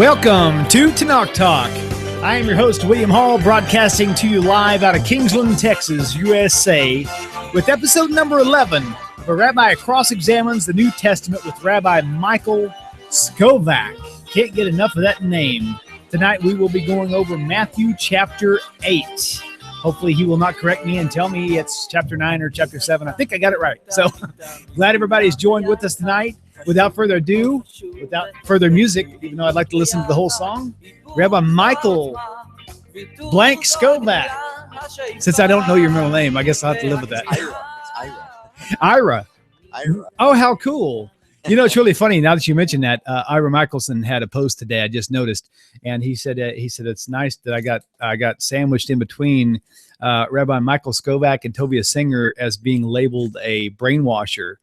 Welcome to Tanakh Talk. I am your host, William Hall, broadcasting to you live out of Kingsland, Texas, USA, with episode number 11, where Rabbi cross-examines the New Testament with Rabbi Michael Skobac. Can't get enough of that name. Tonight we will be going over Matthew chapter 8. Hopefully he will not correct me and tell me it's chapter 9 or chapter 7. I think I got it right. So glad everybody's joined with us tonight. Without further ado, without further music, even though I'd like to listen to the whole song, Rabbi Michael Blank Skobac. Since I don't know your middle name, I guess I'll have to live with that. Ira. Oh, how cool. You know, it's really funny now that you mentioned that. Ira Michelson had a post today. I just noticed, and he said it's nice that I got sandwiched in between Rabbi Michael Skobac and Tovia Singer as being labeled a brainwasher.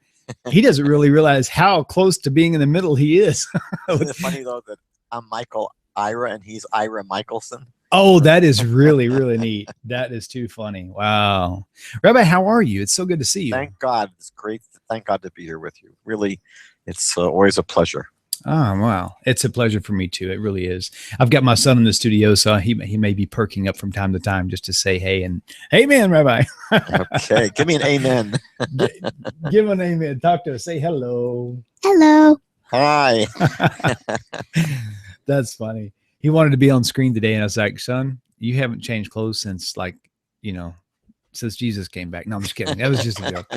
He doesn't really realize how close to being in the middle he is. Isn't it funny though that I'm Michael Ira and he's Ira Michelson? Oh, that is really, really neat. That is too funny. Wow. Rabbi, how are you? It's so good to see you. Thank God. It's great. Thank God to be here with you. Really, it's always a pleasure. Oh, wow. It's a pleasure for me too. It really is. I've got my son in the studio, so he may be perking up from time to time just to say hey and amen, Rabbi. Okay. Give me an amen. Give him an amen. Talk to us. Say hello. Hello. Hi. That's funny. He wanted to be on screen today, and I was like, son, you haven't changed clothes since since Jesus came back. No, I'm just kidding. That was just a joke.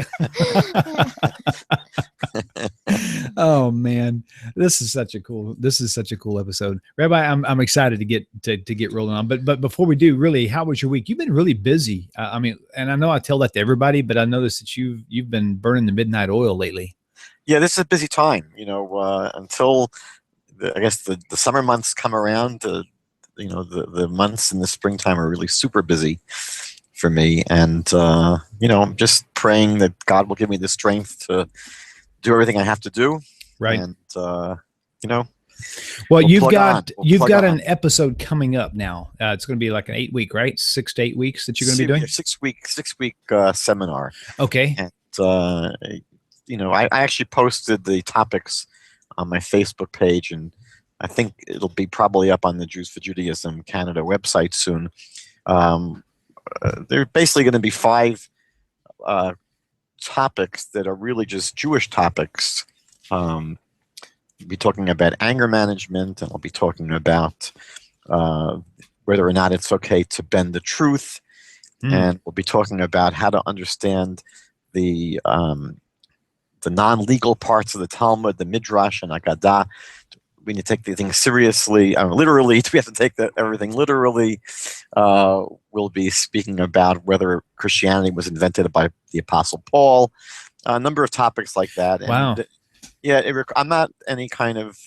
Oh man, this is such a cool episode, Rabbi. I'm excited to get rolling on. But before we do, really, how was your week? You've been really busy. And I know I tell that to everybody, but I noticed that you've been burning the midnight oil lately. Yeah, this is a busy time. Until I guess the summer months come around. The months in the springtime are really super busy for me, and I'm just praying that God will give me the strength to do everything I have to do. Right. And well, you've got an episode coming up now. It's going to be like an 8-week, right? 6 to 8 weeks that you're going to be doing. 6 week seminar. Okay. And I actually posted the topics on my Facebook page, and I think it'll be probably up on the Jews for Judaism Canada website soon. There are basically going to be 5 topics that are really just Jewish topics. We'll be talking about anger management, and I'll be talking about whether or not it's okay to bend the truth, and we'll be talking about how to understand the non-legal parts of the Talmud, the Midrash and Agadah. We need to take the things seriously, literally. We have to take everything literally. We'll be speaking about whether Christianity was invented by the Apostle Paul, a number of topics like that. Wow. And, I'm not any kind of,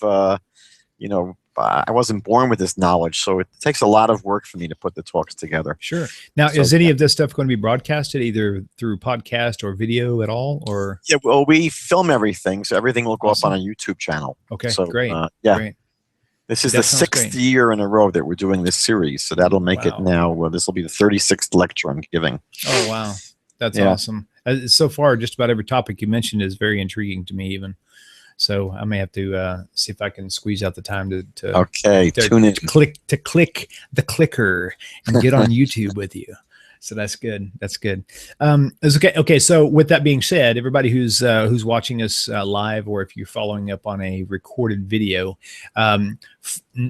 I wasn't born with this knowledge, so it takes a lot of work for me to put the talks together. Sure. Now, is any of this stuff going to be broadcasted either through podcast or video at all? Or yeah, well, we film everything, so everything will go up on a YouTube channel. Okay, so, great. Great. This is the 6th year in a row that we're doing this series, so that'll make it now. This will be the 36th lecture I'm giving. Oh, wow. That's awesome. So far, just about every topic you mentioned is very intriguing to me even. So I may have to see if I can squeeze out the time to tune in. click the clicker and get on YouTube with you. So that's good. That's good. It's okay. Okay. So with that being said, everybody who's watching us live, or if you're following up on a recorded video,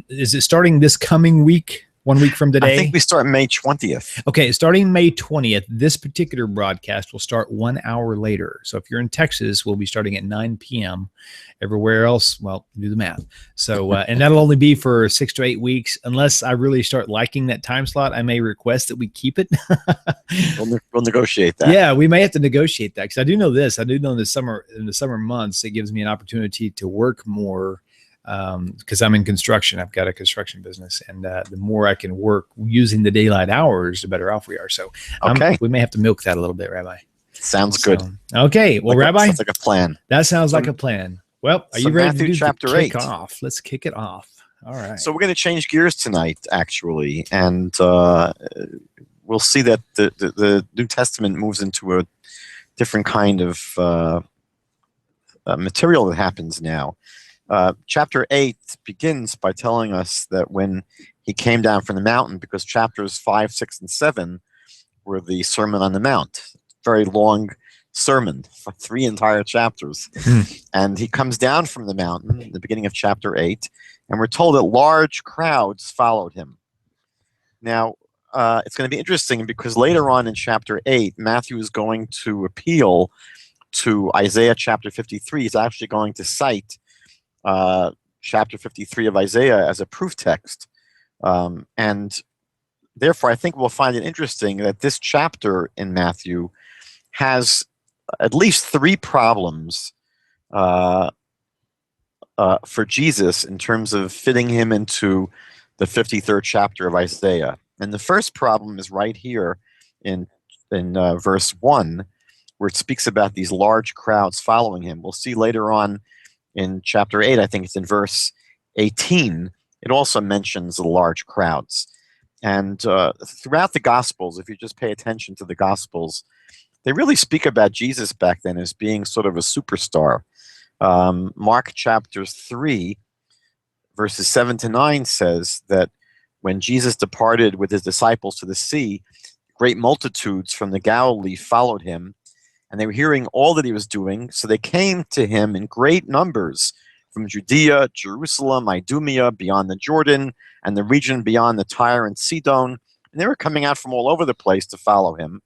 is it starting this coming week? 1 week from today? I think we start May 20th. Okay, starting May 20th, this particular broadcast will start 1 hour later. So if you're in Texas, we'll be starting at 9 p.m. Everywhere else, well, do the math. So, and that'll only be for 6 to 8 weeks. Unless I really start liking that time slot, I may request that we keep it. We'll negotiate that. Yeah, we may have to negotiate that, because I do know this. I do know in the summer months, it gives me an opportunity to work more. Because I'm in construction. I've got a construction business, and the more I can work using the daylight hours, the better off we are. So we may have to milk that a little bit, Rabbi. Sounds good. Okay. Well, Rabbi, sounds like a plan. That sounds like a plan. Well, are you ready Matthew chapter 8. Off? Let's kick it off. All right. So we're going to change gears tonight, actually, and we'll see that the New Testament moves into a different kind of material that happens now. Chapter 8 begins by telling us that when he came down from the mountain, because chapters 5, 6, and 7 were the Sermon on the Mount, very long sermon, 3 entire chapters. And he comes down from the mountain at the beginning of chapter 8, and we're told that large crowds followed him. Now, it's going to be interesting because later on in chapter 8, Matthew is going to appeal to Isaiah chapter 53. He's actually going to cite chapter 53 of Isaiah as a proof text. And therefore, I think we'll find it interesting that this chapter in Matthew has at least 3 problems for Jesus in terms of fitting him into the 53rd chapter of Isaiah. And the first problem is right here in verse 1, where it speaks about these large crowds following him. We'll see later on in chapter 8, I think it's in verse 18, it also mentions the large crowds. And throughout the Gospels, if you just pay attention to the Gospels, they really speak about Jesus back then as being sort of a superstar. Mark chapter 3, verses 7 to 9 says that when Jesus departed with his disciples to the sea, great multitudes from the Galilee followed him, and they were hearing all that he was doing. So they came to him in great numbers from Judea, Jerusalem, Idumea, beyond the Jordan, and the region beyond the Tyre and Sidon. And they were coming out from all over the place to follow him.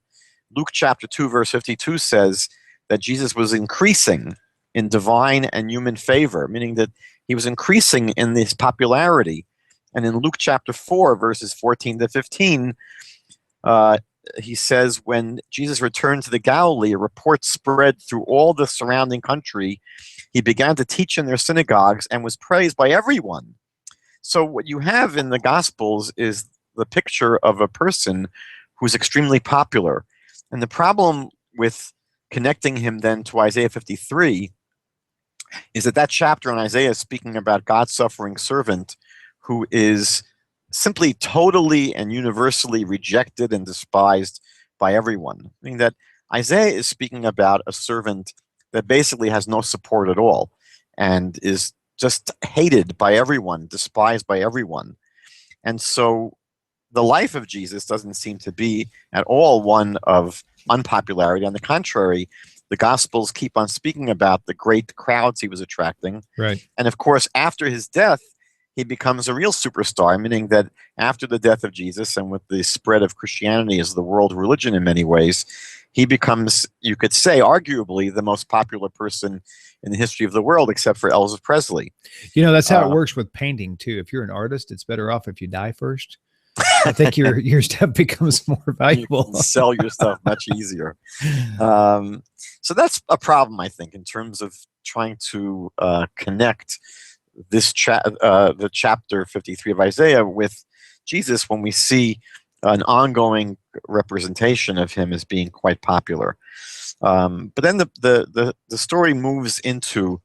Luke chapter 2, verse 52 says that Jesus was increasing in divine and human favor, meaning that he was increasing in this popularity. And in Luke chapter 4, verses 14 to 15, he says, when Jesus returned to the Galilee, a report spread through all the surrounding country. He began to teach in their synagogues and was praised by everyone. So what you have in the Gospels is the picture of a person who's extremely popular. And the problem with connecting him then to Isaiah 53 is that chapter in Isaiah is speaking about God's suffering servant who is simply totally and universally rejected and despised by everyone. Meaning that Isaiah is speaking about a servant that basically has no support at all and is just hated by everyone, despised by everyone. And so the life of Jesus doesn't seem to be at all one of unpopularity. On the contrary, the Gospels keep on speaking about the great crowds he was attracting. Right. And of course, after his death, he becomes a real superstar, meaning that after the death of Jesus and with the spread of Christianity as the world religion in many ways, he becomes, you could say, arguably the most popular person in the history of the world, except for Elvis Presley. You know, that's how it works with painting, too. If you're an artist, it's better off if you die first. I think your stuff becomes more valuable. You can sell your stuff much easier. So that's a problem, I think, in terms of trying to connect this the chapter 53 of Isaiah with Jesus when we see an ongoing representation of him as being quite popular. But then the story moves into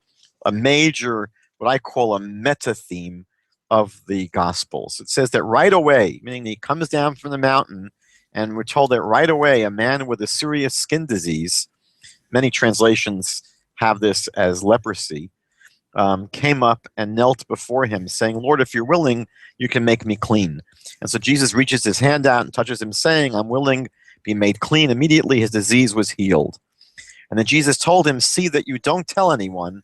a major, what I call a meta theme of the Gospels. It says that right away, meaning he comes down from the mountain, and we're told that right away a man with a serious skin disease, many translations have this as leprosy, came up and knelt before him, saying, "Lord, if you're willing, you can make me clean." And so Jesus reaches his hand out and touches him, saying, "I'm willing, be made clean." Immediately his disease was healed. And then Jesus told him, "See that you don't tell anyone,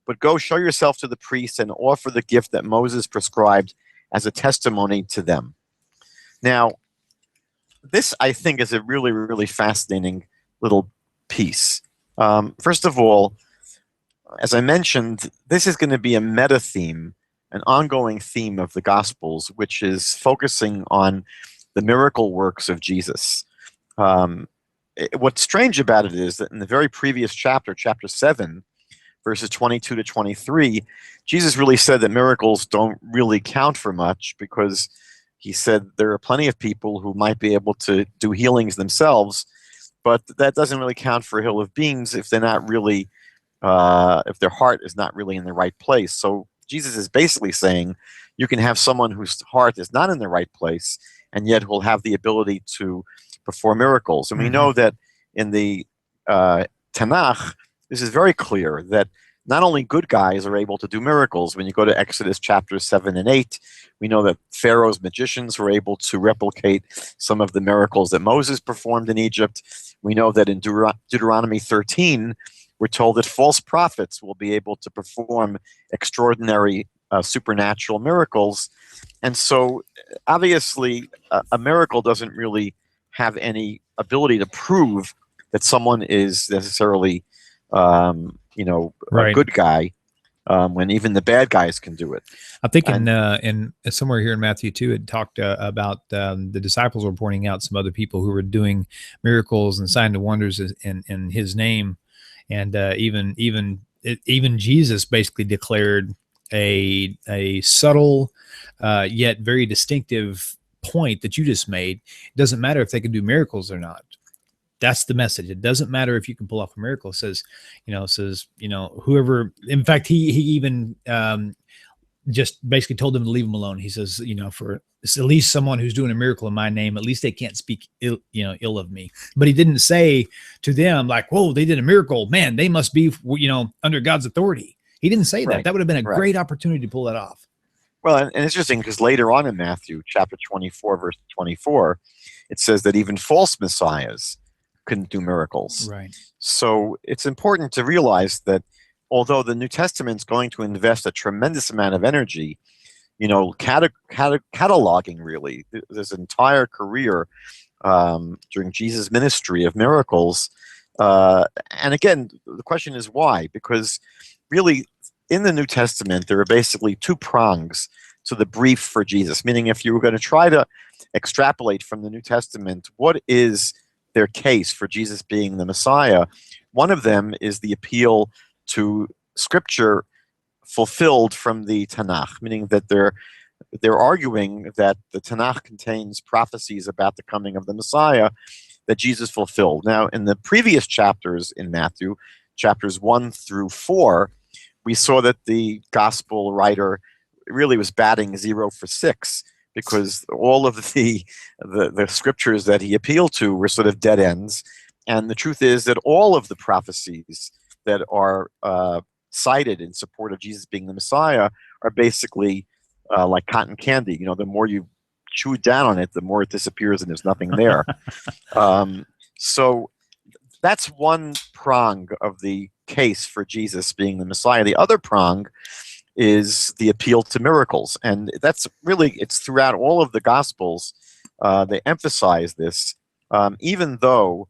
but go show yourself to the priest and offer the gift that Moses prescribed as a testimony to them." Now, this, I think, is a really, really fascinating little piece. First of all, as I mentioned, this is going to be a meta theme, an ongoing theme of the Gospels, which is focusing on the miracle works of Jesus. What's strange about it is that in the very previous chapter, chapter 7, verses 22 to 23, Jesus really said that miracles don't really count for much, because he said there are plenty of people who might be able to do healings themselves, but that doesn't really count for a hill of beans if they're not really if their heart is not really in the right place. So Jesus is basically saying you can have someone whose heart is not in the right place and yet will have the ability to perform miracles. And we know that in the Tanakh, this is very clear that not only good guys are able to do miracles. When you go to Exodus chapters 7 and 8, we know that Pharaoh's magicians were able to replicate some of the miracles that Moses performed in Egypt. We know that in Deuteronomy 13, we're told that false prophets will be able to perform extraordinary supernatural miracles. And so, obviously, a miracle doesn't really have any ability to prove that someone is necessarily, a good guy, when even the bad guys can do it. I think in somewhere here in Matthew 2, it talked about the disciples were pointing out some other people who were doing miracles and signs and wonders in his name, and even Jesus basically declared a subtle yet very distinctive point that you just made. It doesn't matter if they can do miracles or not. That's the message. It doesn't matter if you can pull off a miracle. It says whoever, in fact, he even just basically told them to leave him alone. He says, for at least someone who's doing a miracle in my name, at least they can't speak ill of me. But he didn't say to them like, whoa, they did a miracle, man, they must be, under God's authority. He didn't say that. Right. That would have been a great opportunity to pull that off. Well, and it's interesting because later on in Matthew chapter 24, verse 24, it says that even false messiahs couldn't do miracles. Right. So it's important to realize that although the New Testament's going to invest a tremendous amount of energy, cataloging really this entire career during Jesus' ministry of miracles. And again, the question is why? Because really, in the New Testament, there are basically two prongs to the brief for Jesus, meaning if you were going to try to extrapolate from the New Testament, what is their case for Jesus being the Messiah? One of them is the appeal to Scripture fulfilled from the Tanakh, meaning that they're arguing that the Tanakh contains prophecies about the coming of the Messiah that Jesus fulfilled. Now, in the previous chapters in Matthew, chapters 1 through 4, we saw that the gospel writer really was batting 0 for 6, because all of the scriptures that he appealed to were sort of dead ends. And the truth is that all of the prophecies that are cited in support of Jesus being the Messiah are basically like cotton candy. The more you chew down on it, the more it disappears and there's nothing there. So that's one prong of the case for Jesus being the Messiah. The other prong is the appeal to miracles. And that's really, it's throughout all of the Gospels. They emphasize this, even though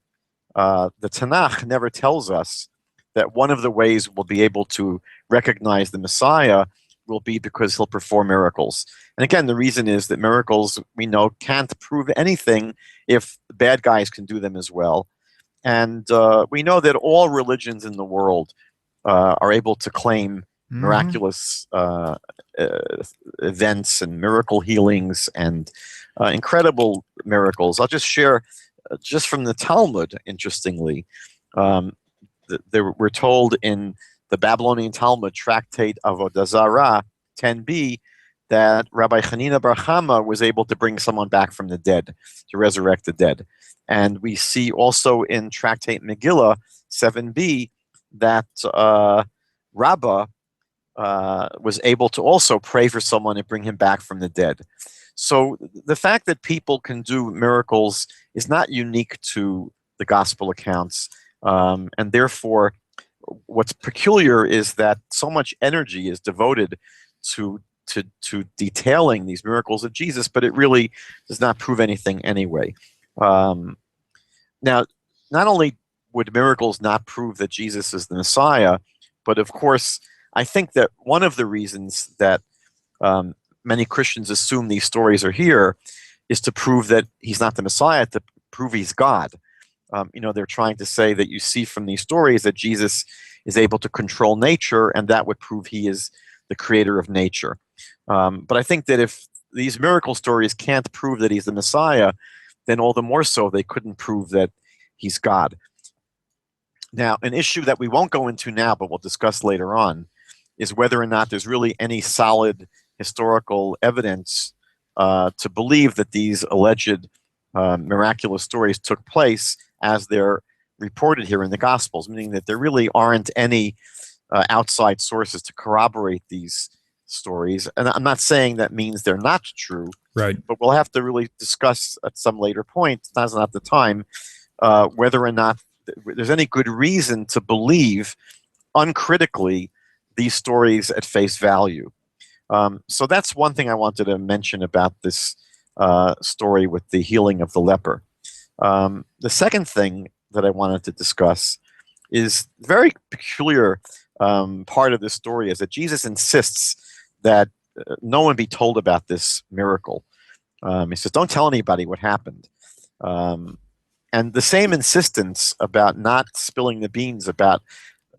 the Tanakh never tells us that one of the ways we'll be able to recognize the Messiah will be because he'll perform miracles. And again, the reason is that miracles, we know, can't prove anything if the bad guys can do them as well. And we know that all religions in the world are able to claim miraculous events and miracle healings and incredible miracles. I'll just share, just from the Talmud, interestingly, we're told in the Babylonian Talmud, Tractate Avodah Zarah 10b, that Rabbi Hanina Bar Chama was able to bring someone back from the dead, to resurrect the dead. And we see also in Tractate Megillah 7b that Rabbi was able to also pray for someone and bring him back from the dead. So the fact that people can do miracles is not unique to the gospel accounts. And therefore, what's peculiar is that so much energy is devoted to detailing these miracles of Jesus, but it really does not prove anything anyway. Now, not only would miracles not prove that Jesus is the Messiah, but of course, I think that one of the reasons that many Christians assume these stories are here is to prove that he's not the Messiah, to prove he's God. They're trying to say that you see from these stories that Jesus is able to control nature, and that would prove he is the creator of nature. But I think that if these miracle stories can't prove that he's the Messiah, then all the more so they couldn't prove that he's God. Now, an issue that we won't go into now, but we'll discuss later on, is whether or not there's really any solid historical evidence to believe that these alleged miraculous stories took place as they're reported here in the Gospels, meaning that there really aren't any outside sources to corroborate these stories. And I'm not saying that means they're not true, Right. but we'll have to really discuss at some later point, now's not the time, whether or not there's any good reason to believe uncritically these stories at face value. So that's one thing I wanted to mention about this story with the healing of the leper. The second thing that I wanted to discuss is very peculiar part of this story is that Jesus insists that no one be told about this miracle. He says, don't tell anybody what happened. And the same insistence about not spilling the beans about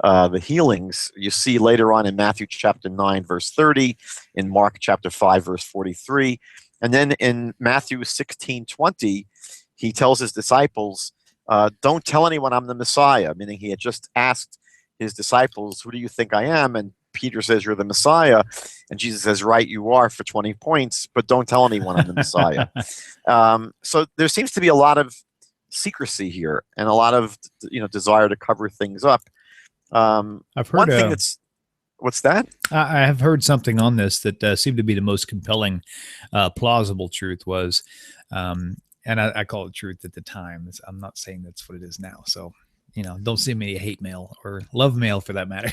the healings you see later on in Matthew chapter 9, verse 30, in Mark chapter 5, verse 43. And then in Matthew 16:20, he tells his disciples, don't tell anyone I'm the Messiah, meaning he had just asked his disciples, who do you think I am? And Peter says, you're the Messiah. And Jesus says, right, you are, for 20 points, but don't tell anyone I'm the Messiah. So there seems to be a lot of secrecy here and a lot of desire to cover things up. I've heard one thing that's, what's that? I have heard something on this that seemed to be the most compelling, plausible truth was, and I call it truth at the time. I'm not saying that's what it is now. So, don't send me a hate mail or love mail for that matter.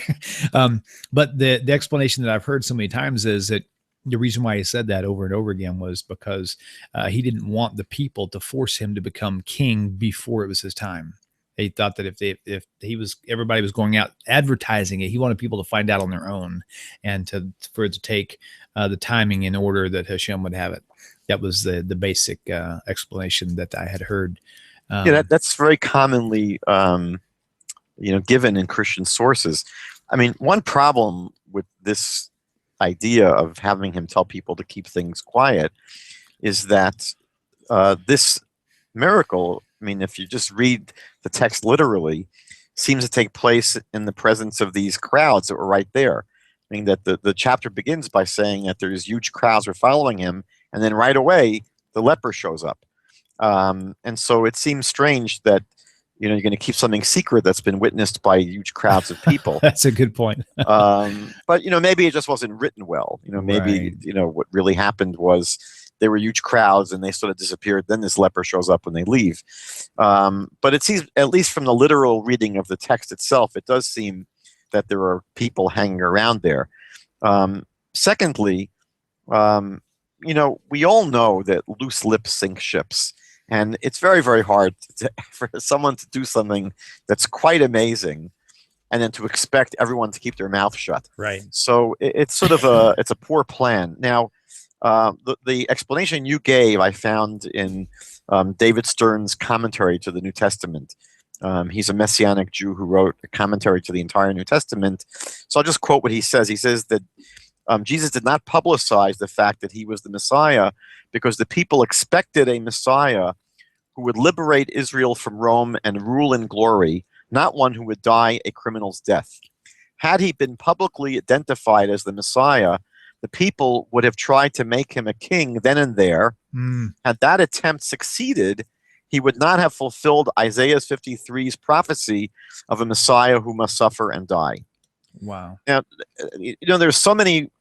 But the explanation that I've heard so many times is that the reason why he said that over and over again was because he didn't want the people to force him to become king before it was his time. He thought that if everybody was going out advertising it, he wanted people to find out on their own and for it to take the timing in order that Hashem would have it. That was the basic explanation that I had heard. That's very commonly given in Christian sources. I mean, one problem with this idea of having him tell people to keep things quiet is that this miracle, I mean, if you just read the text literally, seems to take place in the presence of these crowds that were right there. I mean, that the chapter begins by saying that there's huge crowds are following him, and then right away, the leper shows up. And so it seems strange that, you're going to keep something secret that's been witnessed by huge crowds of people. That's a good point. But, maybe it just wasn't written well. Maybe, Right. What really happened was there were huge crowds and they sort of disappeared. Then this leper shows up when they leave. But it seems, at least from the literal reading of the text itself, it does seem that there are people hanging around there. Secondly, we all know that loose lips sink ships. And it's very, very hard for someone to do something that's quite amazing and then to expect everyone to keep their mouth shut. Right. So it's sort of it's a poor plan. Now, the explanation you gave, I found in David Stern's commentary to the New Testament. He's a messianic Jew who wrote a commentary to the entire New Testament. So I'll just quote what he says. He says that Jesus did not publicize the fact that he was the Messiah because the people expected a Messiah who would liberate Israel from Rome and rule in glory, not one who would die a criminal's death. Had he been publicly identified as the Messiah, the people would have tried to make him a king then and there. Had that attempt succeeded, he would not have fulfilled Isaiah 53's prophecy of a Messiah who must suffer and die. Wow. Now, there's so many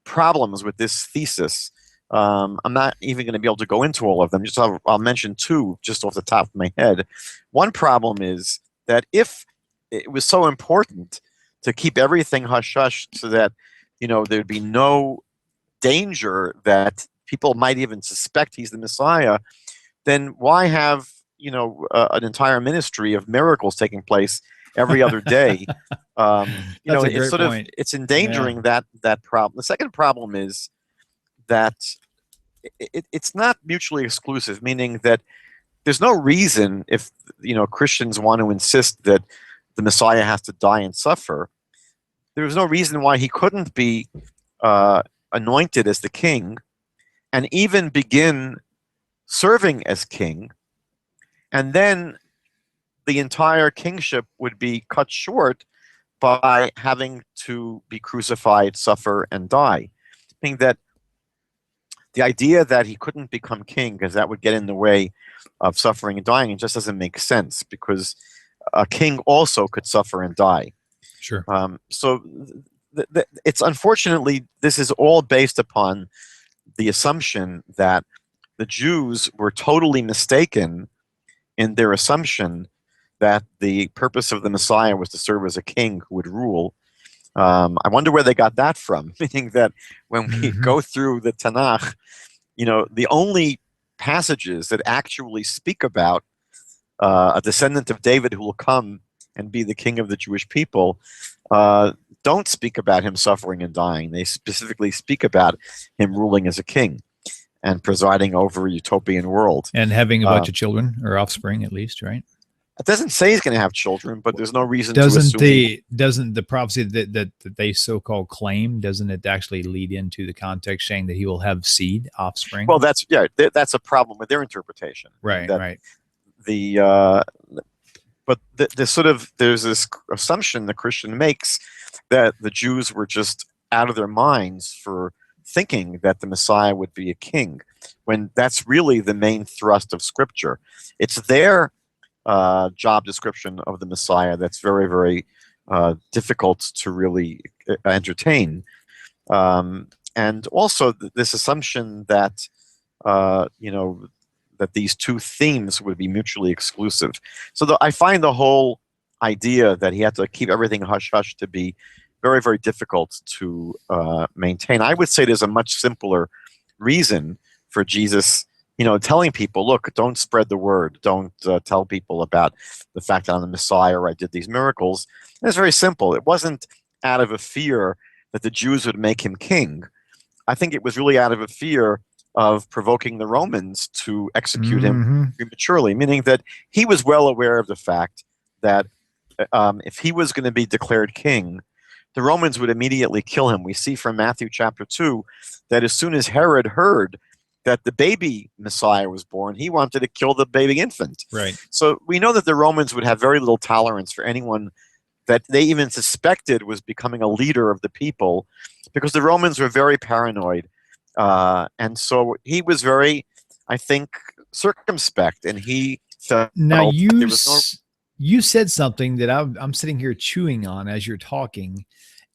problems with this thesis. I'm not even going to be able to go into all of them. I'll mention two just off the top of my head. One problem is that if it was so important to keep everything hush-hush so that, there'd be no danger that people might even suspect he's the Messiah, then why have, an entire ministry of miracles taking place every other day? It's sort of, it's endangering that problem. The second problem is that it's not mutually exclusive, meaning that there's no reason if, Christians want to insist that the Messiah has to die and suffer, there's no reason why he couldn't be anointed as the king and even begin serving as king, and then the entire kingship would be cut short by having to be crucified, suffer, and die. Meaning that the idea that he couldn't become king because that would get in the way of suffering and dying, it just doesn't make sense, because a king also could suffer and die. Sure. So it's unfortunately, this is all based upon the assumption that the Jews were totally mistaken in their assumption that the purpose of the Messiah was to serve as a king who would rule. I wonder where they got that from, meaning that when we go through the Tanakh, the only passages that actually speak about a descendant of David who will come and be the king of the Jewish people don't speak about him suffering and dying. They specifically speak about him ruling as a king and presiding over a utopian world. And having a bunch of children, or offspring at least, right? It doesn't say he's going to have children, but there's no reason to assume. Doesn't the prophecy that they so-called claim, doesn't it actually lead into the context saying that he will have seed, offspring? Well, that's a problem with their interpretation. Right, right. But there's this assumption the Christian makes that the Jews were just out of their minds for thinking that the Messiah would be a king, when that's really the main thrust of Scripture. It's their job description of the Messiah that's very, very difficult to really entertain. And also this assumption that, that these two themes would be mutually exclusive. So I find the whole idea that he had to keep everything hush-hush to be very, very difficult to maintain. I would say there's a much simpler reason for Jesus, telling people, look, don't spread the word. Don't tell people about the fact that I'm the Messiah or I did these miracles. And it's very simple. It wasn't out of a fear that the Jews would make him king. I think it was really out of a fear of provoking the Romans to execute him prematurely, meaning that he was well aware of the fact that if he was going to be declared king, the Romans would immediately kill him. We see from Matthew chapter 2 that as soon as Herod heard that the baby Messiah was born, he wanted to kill the baby infant. Right. So we know that the Romans would have very little tolerance for anyone that they even suspected was becoming a leader of the people, because the Romans were very paranoid. And so he was very, I think, circumspect, and he felt now you said something that I'm sitting here chewing on as you're talking,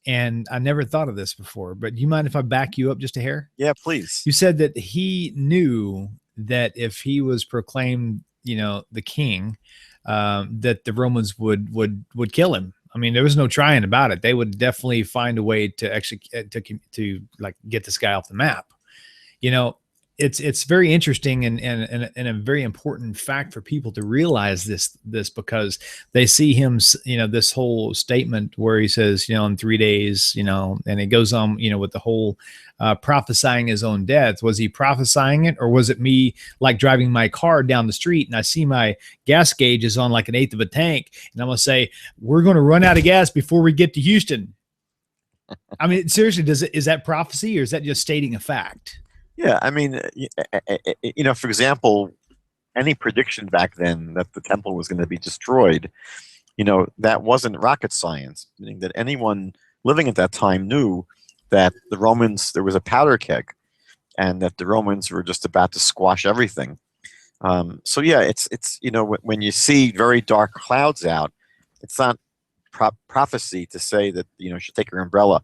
and I never thought of this before, but do you mind if I back you up just a hair? Yeah, please. You said that he knew that if he was proclaimed, the king, that the Romans would kill him. I mean, there was no trying about it. They would definitely find a way to actually to like get this guy off the map. It's very interesting and a very important fact for people to realize this because they see him, this whole statement where he says, in 3 days, and it goes on, with the whole prophesying his own death. Was he prophesying it, or was it me like driving my car down the street and I see my gas gauge is on like 1/8 of a tank, and I'm going to say, we're going to run out of gas before we get to Houston? I mean, seriously, is that prophecy, or is that just stating a fact? Yeah, I mean, for example, any prediction back then that the temple was going to be destroyed, that wasn't rocket science, meaning that anyone living at that time knew that the Romans, there was a powder keg, and that the Romans were just about to squash everything. So yeah, it's when you see very dark clouds out, it's not prophecy to say that you should take your umbrella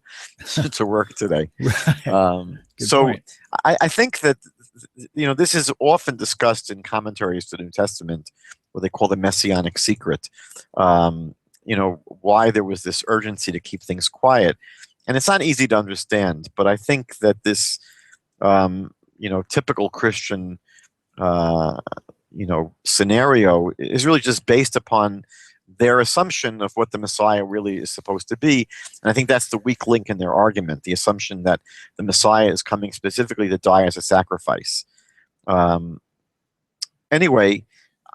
to work today. Right. So point. I think that this is often discussed in commentaries to the New Testament, what they call the messianic secret. Why there was this urgency to keep things quiet, and it's not easy to understand. But I think that this typical Christian scenario is really just based upon their assumption of what the Messiah really is supposed to be. And I think that's the weak link in their argument, the assumption that the Messiah is coming specifically to die as a sacrifice. Anyway,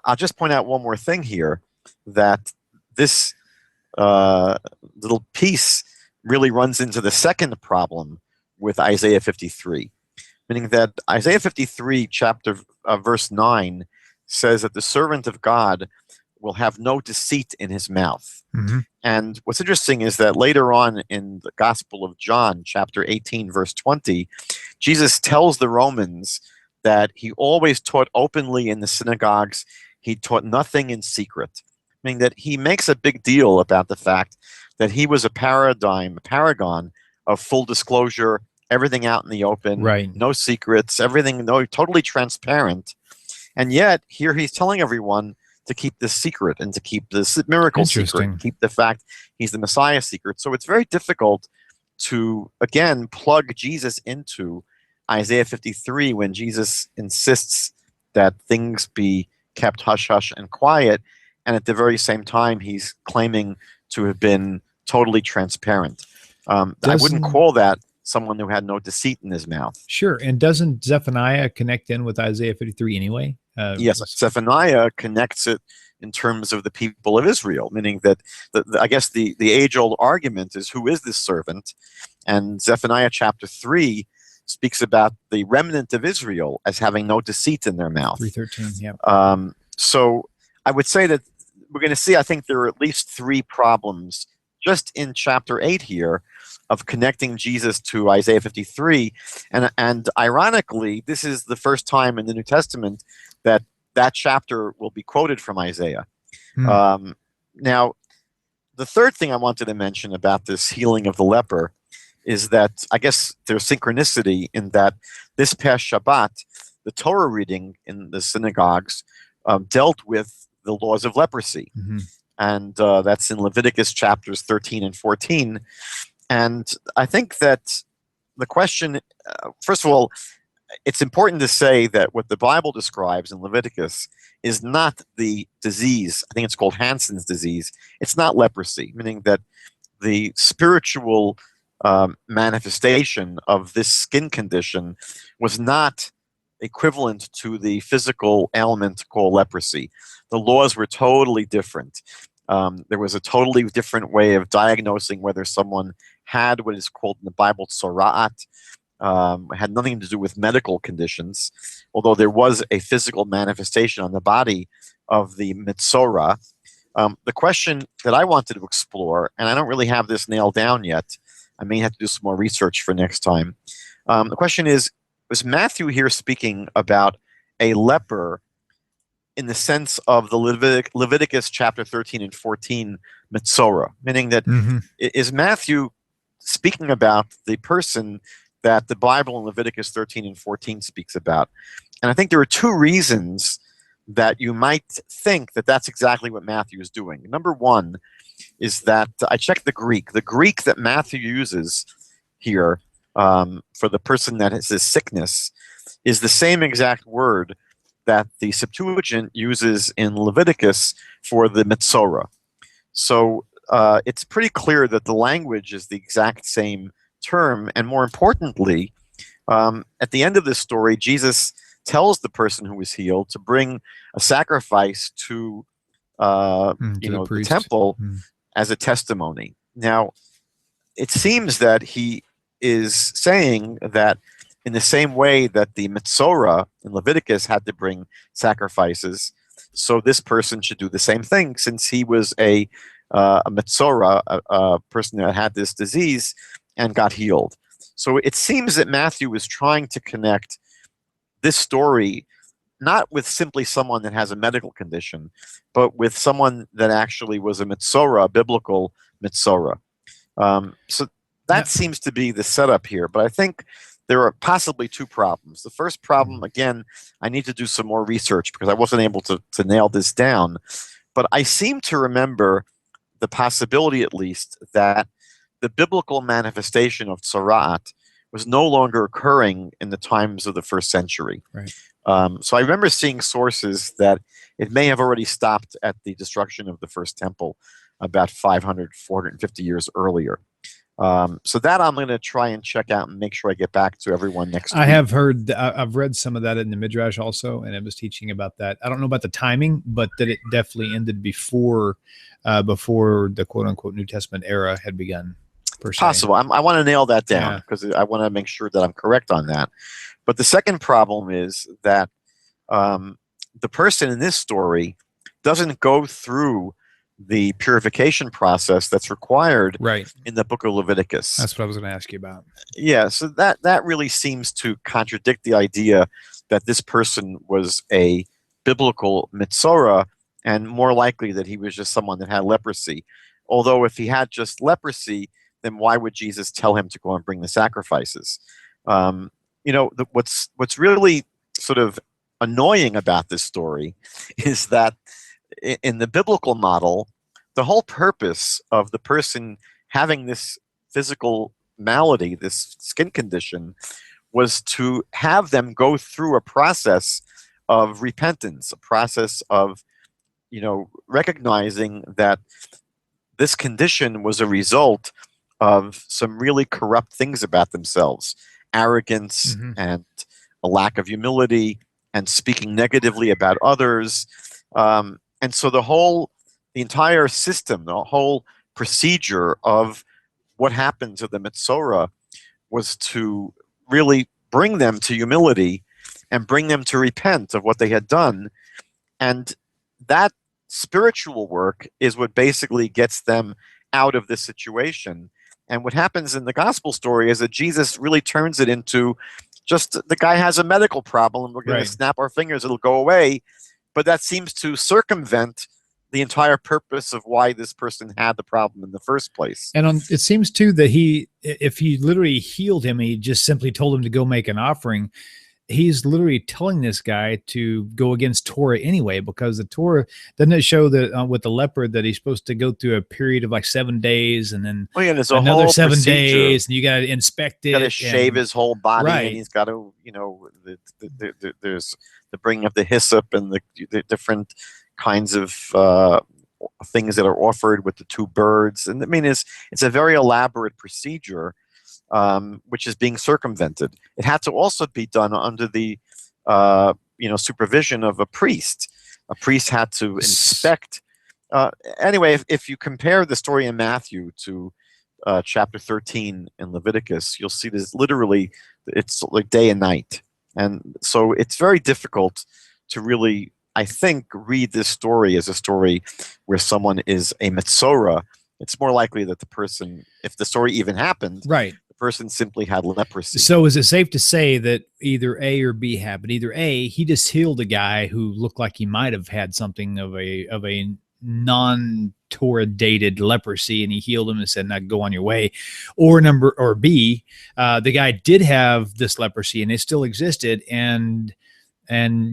I'll just point out one more thing here, that this little piece really runs into the second problem with Isaiah 53, meaning that Isaiah 53, verse 9, says that the servant of God will have no deceit in his mouth. And what's interesting is that later on in the Gospel of John, chapter 18, verse 20, Jesus tells the Romans that he always taught openly in the synagogues. He taught nothing in secret, meaning that he makes a big deal about the fact that he was a paragon of full disclosure, everything out in the open, Right. no secrets, everything totally transparent. And yet here he's telling everyone to keep this secret and to keep this miracle secret, keep the fact he's the Messiah secret. So it's very difficult to, again, plug Jesus into Isaiah 53 when Jesus insists that things be kept hush-hush and quiet, and at the very same time he's claiming to have been totally transparent. I wouldn't call that someone who had no deceit in his mouth. Sure. And doesn't Zephaniah connect in with Isaiah 53 anyway? Yes, Zephaniah connects it in terms of the people of Israel, meaning that I guess the age-old argument is, who is this servant? And Zephaniah chapter 3 speaks about the remnant of Israel as having no deceit in their mouth. 3:13, yeah. So I would say that we're going to see, I think there are at least 3 problems just in chapter 8 here of connecting Jesus to Isaiah 53. And ironically, this is the first time in the New Testament that chapter will be quoted from Isaiah. Now, the third thing I wanted to mention about this healing of the leper is that I guess there's synchronicity in that this past Shabbat, the Torah reading in the synagogues dealt with the laws of leprosy. And that's in Leviticus chapters 13 and 14. And I think that the question, first of all, it's important to say that what the Bible describes in Leviticus is not the disease. I think it's called Hansen's disease. It's not leprosy, meaning that the spiritual manifestation of this skin condition was not equivalent to the physical ailment called leprosy. The laws were totally different. There was a totally different way of diagnosing whether someone had what is called in the Bible tzora'at. Had nothing to do with medical conditions, although there was a physical manifestation on the body of the mitzora. The question that I wanted to explore, and I don't really have this nailed down yet, I may have to do some more research for next time. The question is, was Matthew here speaking about a leper in the sense of the Leviticus chapter 13 and 14 mitzora, meaning that is Matthew speaking about the person that the Bible in Leviticus 13 and 14 speaks about? And I think there are 2 reasons that you might think that that's exactly what Matthew is doing. Number one is that I checked the Greek. The Greek that Matthew uses here for the person that has this sickness is the same exact word that the Septuagint uses in Leviticus for the mitzora. So it's pretty clear that the language is the exact same term, and more importantly, at the end of this story, Jesus tells the person who is healed to bring a sacrifice to the temple as a testimony. Now, it seems that he is saying that in the same way that the mitzora in Leviticus had to bring sacrifices, so this person should do the same thing, since he was a mitzora, a person that had this disease and got healed. So it seems that Matthew is trying to connect this story not with simply someone that has a medical condition, but with someone that actually was a mitzora, a biblical mitzora. So that seems to be the setup here. But I think there are possibly 2 problems. The first problem, again, I need to do some more research because I wasn't able to nail this down. But I seem to remember the possibility, at least, that the biblical manifestation of tzora'at was no longer occurring in the times of the first century. Right. So I remember seeing sources that it may have already stopped at the destruction of the first temple about 500, 450 years earlier. So that I'm going to try and check out and make sure I get back to everyone next week. I have heard, I've read some of that in the Midrash also, and it was teaching about that. I don't know about the timing, but that it definitely ended before the quote-unquote New Testament era had begun. Possible. I want to nail that down because I want to make sure that I'm correct on that. But the second problem is that the person in this story doesn't go through the purification process that's required in the book of Leviticus. That's what I was going to ask you about. Yeah, so that really seems to contradict the idea that this person was a biblical mitzora, and more likely that he was just someone that had leprosy. Although if he had just leprosy, then why would Jesus tell him to go and bring the sacrifices? What's really sort of annoying about this story is that in the biblical model, the whole purpose of the person having this physical malady, this skin condition, was to have them go through a process of repentance, a process of, recognizing that this condition was a result of some really corrupt things about themselves, arrogance and a lack of humility and speaking negatively about others. And so the entire system, the whole procedure of what happened to the Metzora was to really bring them to humility and bring them to repent of what they had done. And that spiritual work is what basically gets them out of this situation. And what happens in the gospel story is that Jesus really turns it into just the guy has a medical problem. We're going to snap our fingers, it'll go away. But that seems to circumvent the entire purpose of why this person had the problem in the first place. And it seems too that if he literally healed him, he just simply told him to go make an offering. He's literally telling this guy to go against Torah anyway, because the Torah doesn't it show that with the leper that he's supposed to go through a period of like 7 days and then there's another 7 procedure. Days, and you got to inspect it. Got to shave his whole body, Right. and he's got to, there's the bringing of the hyssop and the different kinds of things that are offered with the 2 birds, and I mean it's a very elaborate procedure. Which is being circumvented. It had to also be done under the supervision of a priest. A priest had to inspect. Anyway, if you compare the story in Matthew to chapter 13 in Leviticus, you'll see this literally, it's like day and night. And so it's very difficult to really, I think, read this story as a story where someone is a Metzora. It's more likely that the person, if the story even happened, right, person simply had leprosy. So is it safe to say that either A or B happened? Either A, he just healed a guy who looked like he might have had something of a non-Torah dated leprosy, and he healed him and said, "Now go on your way." Or B, the guy did have this leprosy and it still existed, and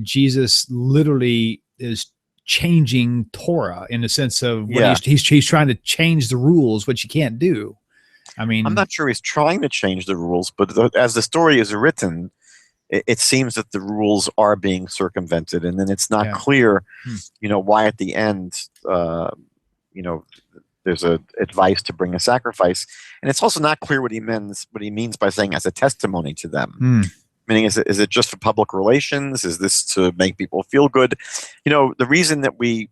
Jesus literally is changing Torah in the sense of he's trying to change the rules, which you can't do. I mean, I'm not sure he's trying to change the rules, but as the story is written, it seems that the rules are being circumvented, and then it's not clear, why at the end, there's a advice to bring a sacrifice, and it's also not clear what he means by saying as a testimony to them. Meaning, is it just for public relations? Is this to make people feel good? The reason that we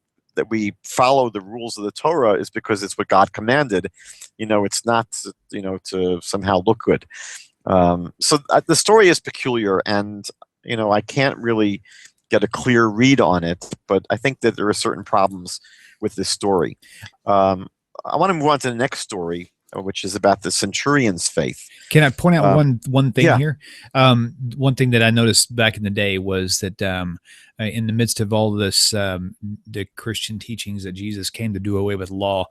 follow the rules of the Torah is because it's what God commanded. It's not, to somehow look good. So the story is peculiar, and, I can't really get a clear read on it, but I think that there are certain problems with this story. I want to move on to the next story, which is about the centurion's faith. Can I point out one thing here? One thing that I noticed back in the day was that in the midst of all this, the Christian teachings that Jesus came to do away with law,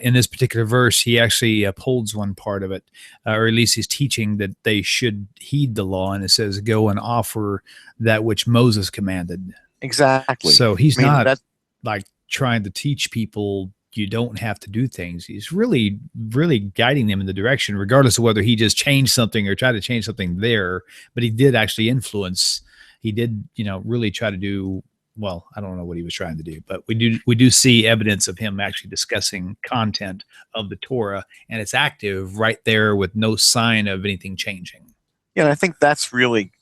in this particular verse, he actually upholds one part of it, or at least he's teaching that they should heed the law, and it says, "Go and offer that which Moses commanded." Exactly. So he's not like trying to teach people you don't have to do things. He's really, really guiding them in the direction, regardless of whether he just changed something or tried to change something there. But he did actually influence. He did, really try to do well. I don't know what he was trying to do, but we do see evidence of him actually discussing content of the Torah, and it's active right there with no sign of anything changing. Yeah, and I think that's really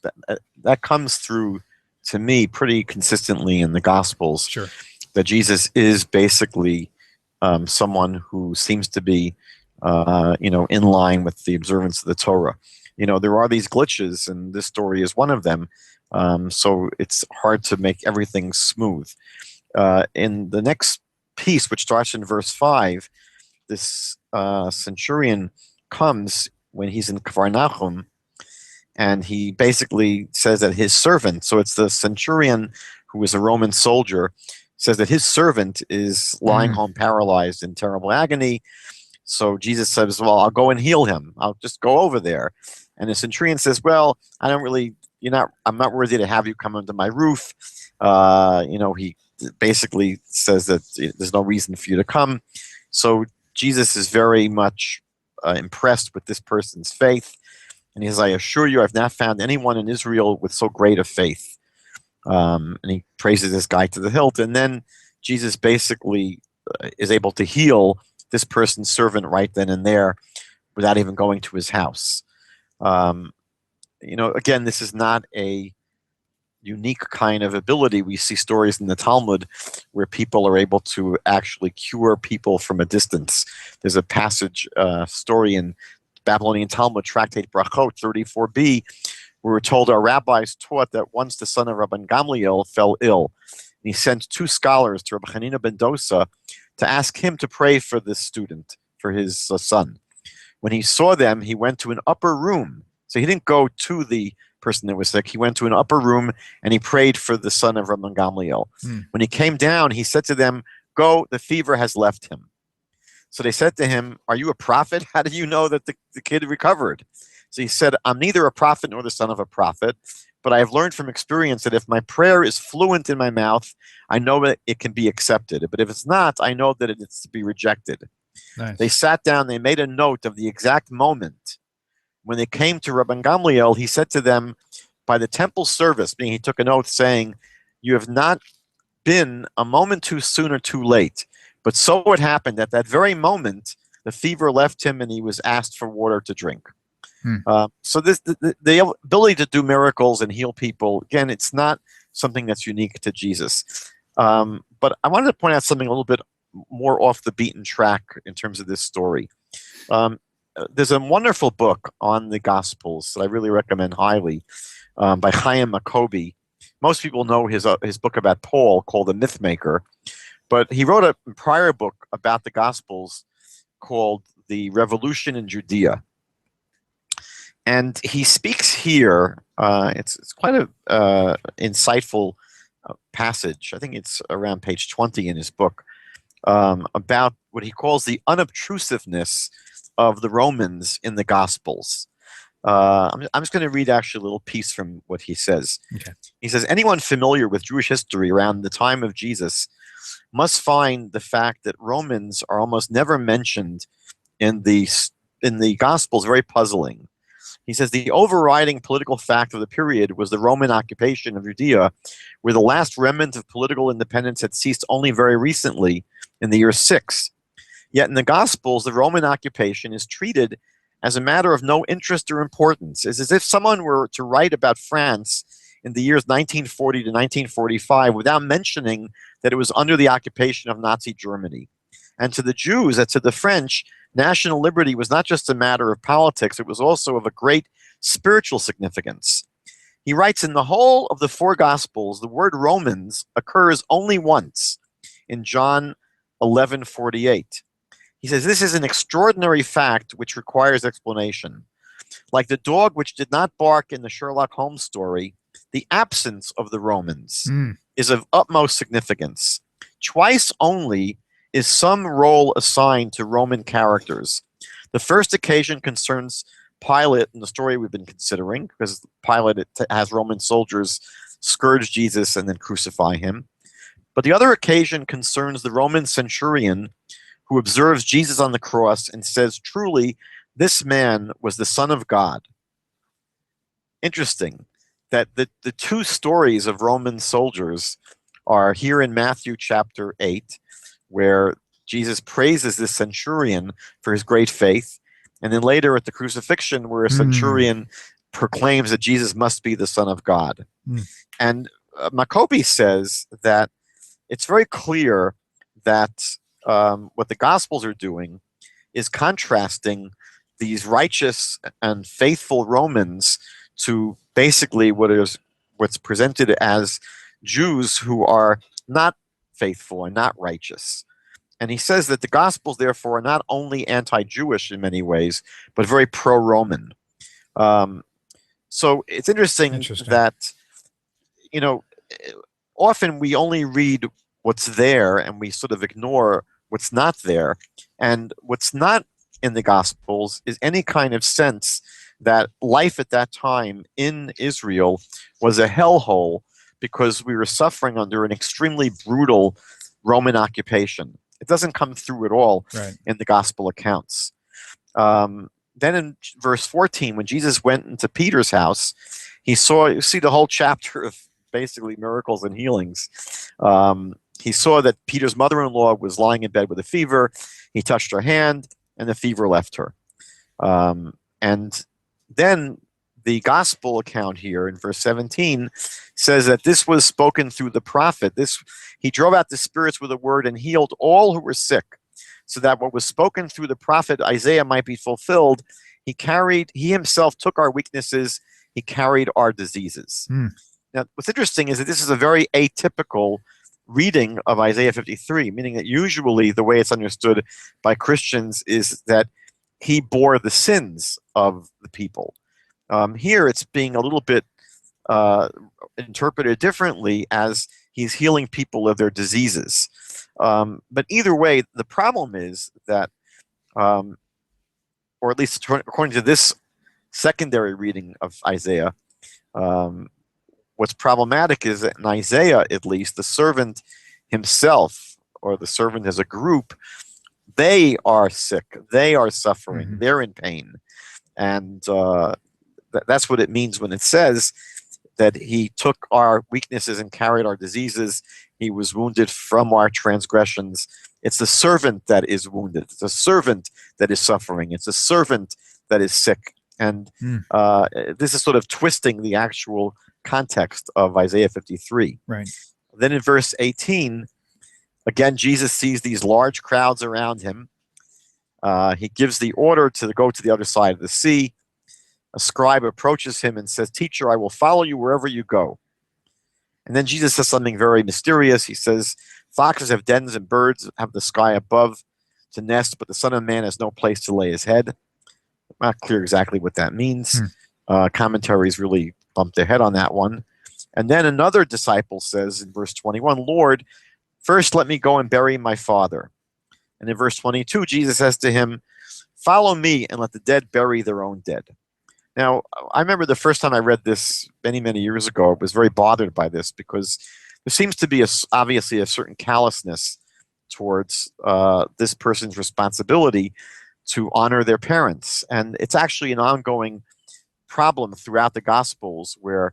that comes through to me pretty consistently in the Gospels. Sure, that Jesus is basically someone who seems to be, in line with the observance of the Torah. There are these glitches, and this story is one of them. So it's hard to make everything smooth. In the next piece, which starts in verse 5, this centurion comes when he's in Capernaum, and he basically says that his servant, so it's the centurion who is a Roman soldier, says that his servant is lying home paralyzed in terrible agony. So Jesus says, well, I'll go and heal him. I'll just go over there. And the centurion says, well, I'm not worthy to have you come under my roof. He basically says that there's no reason for you to come. So Jesus is very much impressed with this person's faith. And he says, I assure you, I've not found anyone in Israel with so great a faith. And he praises this guy to the hilt. And then Jesus basically is able to heal this person's servant right then and there without even going to his house. Again, this is not a unique kind of ability. We see stories in the Talmud where people are able to actually cure people from a distance. There's a passage, story in Babylonian Talmud, Tractate Brachot 34b, where we're told our rabbis taught that once the son of Rabbi Gamliel fell ill. And he sent 2 scholars to Rabbi Hanina ben Dosa to ask him to pray for this student, for his son. When he saw them, he went to an upper room. So he didn't go to the person that was sick. He went to an upper room and he prayed for the son of Rabbi Gamliel. When he came down, he said to them, go, the fever has left him. So they said to him, are you a prophet? How did you know that the kid recovered? So he said, I'm neither a prophet nor the son of a prophet, but I have learned from experience that if my prayer is fluent in my mouth, I know that it can be accepted. But if it's not, I know that it's to be rejected. Nice. They sat down, they made a note of the exact moment. When they came to Rabbi Gamliel, he said to them, by the temple service, meaning he took an oath saying, you have not been a moment too soon or too late. But so it happened at that very moment, the fever left him and he was asked for water to drink. So the ability to do miracles and heal people, again, it's not something that's unique to Jesus. But I wanted to point out something a little bit more off the beaten track in terms of this story. There's a wonderful book on the Gospels that I really recommend highly by Chaim Jacobi. Most people know his book about Paul called The Mythmaker, but he wrote a prior book about the Gospels called The Revolution in Judea. And he speaks here, it's quite a insightful passage, I think it's around page 20 in his book, about what he calls the unobtrusiveness of the Romans in the Gospels. I'm just going to read actually a little piece from what he says. Okay. He says, anyone familiar with Jewish history around the time of Jesus must find the fact that Romans are almost never mentioned in the Gospels very puzzling. He says the overriding political fact of the period was the Roman occupation of Judea, where the last remnant of political independence had ceased only very recently in the year 6. Yet in the Gospels, the Roman occupation is treated as a matter of no interest or importance. It's as if someone were to write about France in the years 1940 to 1945 without mentioning that it was under the occupation of Nazi Germany. And to the Jews, and to the French, national liberty was not just a matter of politics, it was also of a great spiritual significance. He writes, in the whole of the 4 Gospels, the word Romans occurs only once, in John 11:48. He says, this is an extraordinary fact which requires explanation. Like the dog which did not bark in the Sherlock Holmes story, the absence of the Romans is of utmost significance. Twice only is some role assigned to Roman characters. The first occasion concerns Pilate in the story we've been considering, because Pilate has Roman soldiers scourge Jesus and then crucify him. But the other occasion concerns the Roman centurion who observes Jesus on the cross and says, truly, this man was the Son of God. Interesting that the 2 stories of Roman soldiers are here in Matthew chapter 8, where Jesus praises this centurion for his great faith, and then later at the crucifixion where a centurion proclaims that Jesus must be the Son of God. And Jacobi says that it's very clear that what the Gospels are doing is contrasting these righteous and faithful Romans to basically what's presented as Jews who are not faithful and not righteous. And he says that the Gospels, therefore, are not only anti-Jewish in many ways, but very pro-Roman. So it's interesting that, often we only read what's there, and we sort of ignore what's not there. And what's not in the Gospels is any kind of sense that life at that time in Israel was a hellhole because we were suffering under an extremely brutal Roman occupation. It doesn't come through at all in the Gospel accounts. Then in verse 14, when Jesus went into Peter's house, you see the whole chapter of basically miracles and healings. He saw that Peter's mother-in-law was lying in bed with a fever. He touched her hand, and the fever left her. And then the gospel account here in verse 17 says that this was spoken through the prophet. He drove out the spirits with a word and healed all who were sick, so that what was spoken through the prophet Isaiah might be fulfilled. He himself took our weaknesses. He carried our diseases. Now, what's interesting is that this is a very atypical reading of Isaiah 53, meaning that usually the way it's understood by Christians is that he bore the sins of the people. Here it's being a little bit interpreted differently as he's healing people of their diseases. But either way, the problem is that, or at least according to this secondary reading of Isaiah, what's problematic is that in Isaiah, at least, the servant himself, or the servant as a group, they are sick, they are suffering, they're in pain. And that's what it means when it says that he took our weaknesses and carried our diseases. He was wounded from our transgressions. It's the servant that is wounded. It's a servant that is suffering. It's a servant that is sick. And this is sort of twisting the actual context of Isaiah 53. Right. Then in verse 18, again, Jesus sees these large crowds around him. He gives the order to go to the other side of the sea. A scribe approaches him and says, "Teacher, I will follow you wherever you go." And then Jesus says something very mysterious. He says, "Foxes have dens and birds have the sky above to nest, but the Son of Man has no place to lay his head." Not clear exactly what that means. Commentaries really bumped their head on that one. And then another disciple says in verse 21, "Lord, first let me go and bury my father." And in verse 22, Jesus says to him, "Follow me and let the dead bury their own dead." Now, I remember the first time I read this many, many years ago, I was very bothered by this because there seems to be obviously a certain callousness towards this person's responsibility to honor their parents. And it's actually an ongoing problem throughout the Gospels where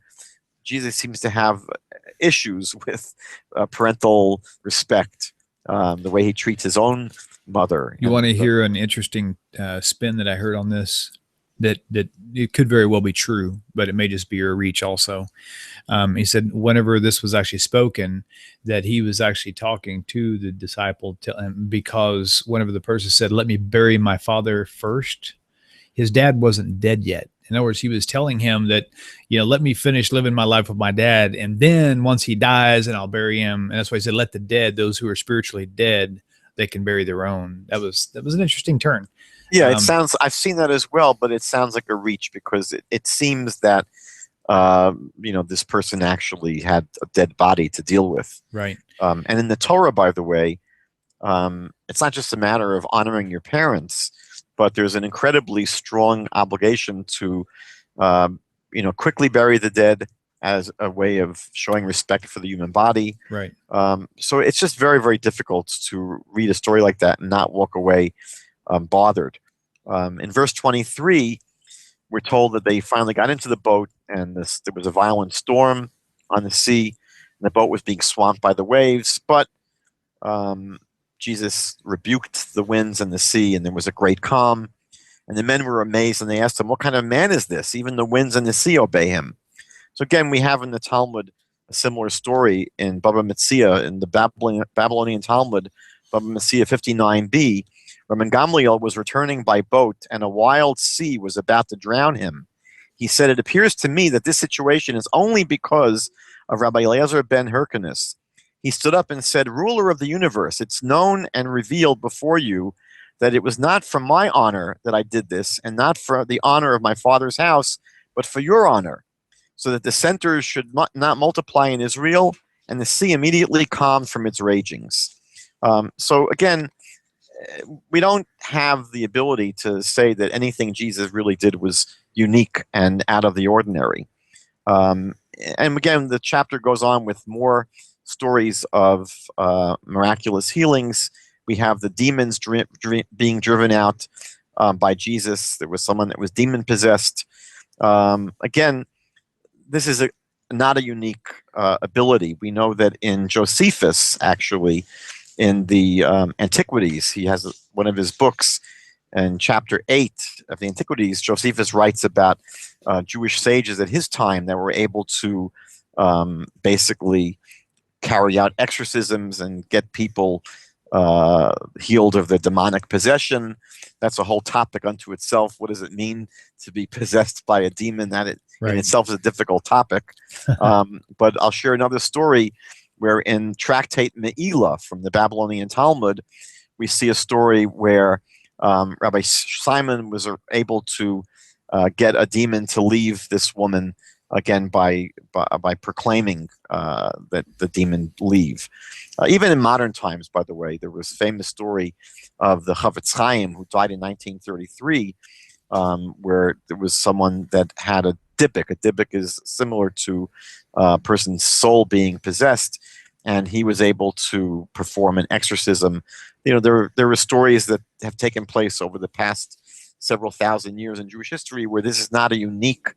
Jesus seems to have issues with parental respect, the way he treats his own mother. You want to hear an interesting spin that I heard on this? That it could very well be true, but it may just be a reach also. He said whenever this was actually spoken, that he was actually talking to the disciple because whenever the person said, "Let me bury my father first," his dad wasn't dead yet. In other words, he was telling him that, let me finish living my life with my dad, and then once he dies, and I'll bury him. And that's why he said, "Let the dead, those who are spiritually dead, they can bury their own." That was an interesting turn. Yeah, it sounds. I've seen that as well, but it sounds like a reach because it seems that this person actually had a dead body to deal with. Right. And in the Torah, by the way, it's not just a matter of honoring your parents, but there's an incredibly strong obligation to, quickly bury the dead as a way of showing respect for the human body. Right. So it's just very, very difficult to read a story like that and not walk away bothered. In verse 23, we're told that they finally got into the boat, and there was a violent storm on the sea, and the boat was being swamped by the waves. But Jesus rebuked the winds and the sea, and there was a great calm. And the men were amazed, and they asked him, "What kind of man is this? Even the winds and the sea obey him." So again, we have in the Talmud a similar story in Baba Metzia, in the Babylonian Talmud, Baba Metzia 59b. Rabbi Gamliel was returning by boat, and a wild sea was about to drown him. He said, "It appears to me that this situation is only because of Rabbi Eliezer ben Hyrcanus." He stood up and said, "Ruler of the universe, it's known and revealed before you that it was not for my honor that I did this, and not for the honor of my father's house, but for your honor, so that the centers should not multiply in Israel, and the sea immediately calmed from its ragings. So again, we don't have the ability to say that anything Jesus really did was unique and out of the ordinary. And again, the chapter goes on with more stories of miraculous healings. We have the demons being driven out by Jesus. There was someone that was demon possessed. Again, this is not a unique ability. We know that in Josephus, actually, in the Antiquities, he has one of his books. In chapter 8 of the Antiquities, Josephus writes about Jewish sages at his time that were able to basically carry out exorcisms and get people healed of their demonic possession. That's a whole topic unto itself. What does it mean to be possessed by a demon? That in itself is a difficult topic. But I'll share another story where in Tractate Me'ilah from the Babylonian Talmud, we see a story where Rabbi Simon was able to get a demon to leave this woman, again by proclaiming that the demon leave. Even in modern times, by the way, there was a famous story of the Chavetz Chaim, who died in 1933, where there was someone that had a dybbuk. A dybbuk is similar to a person's soul being possessed, and he was able to perform an exorcism. There were stories that have taken place over the past several thousand years in Jewish history where this is not a unique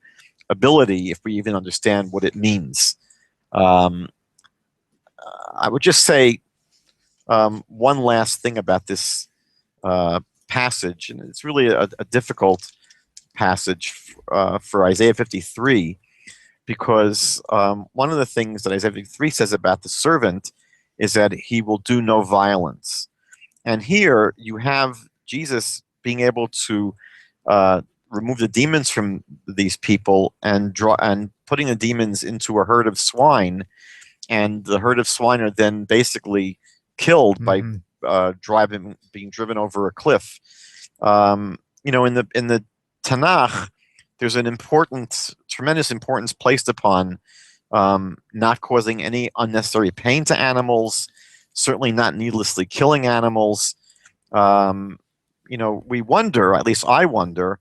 ability if we even understand what it means. I would just say one last thing about this passage, and it's really a difficult passage for Isaiah 53, because one of the things that Isaiah 53 says about the servant is that he will do no violence. And here you have Jesus being able to remove the demons from these people and putting the demons into a herd of swine, and the herd of swine are then basically killed by being driven over a cliff. In the Tanakh, there's an tremendous importance placed upon not causing any unnecessary pain to animals, certainly not needlessly killing animals. We wonder, at least I wonder,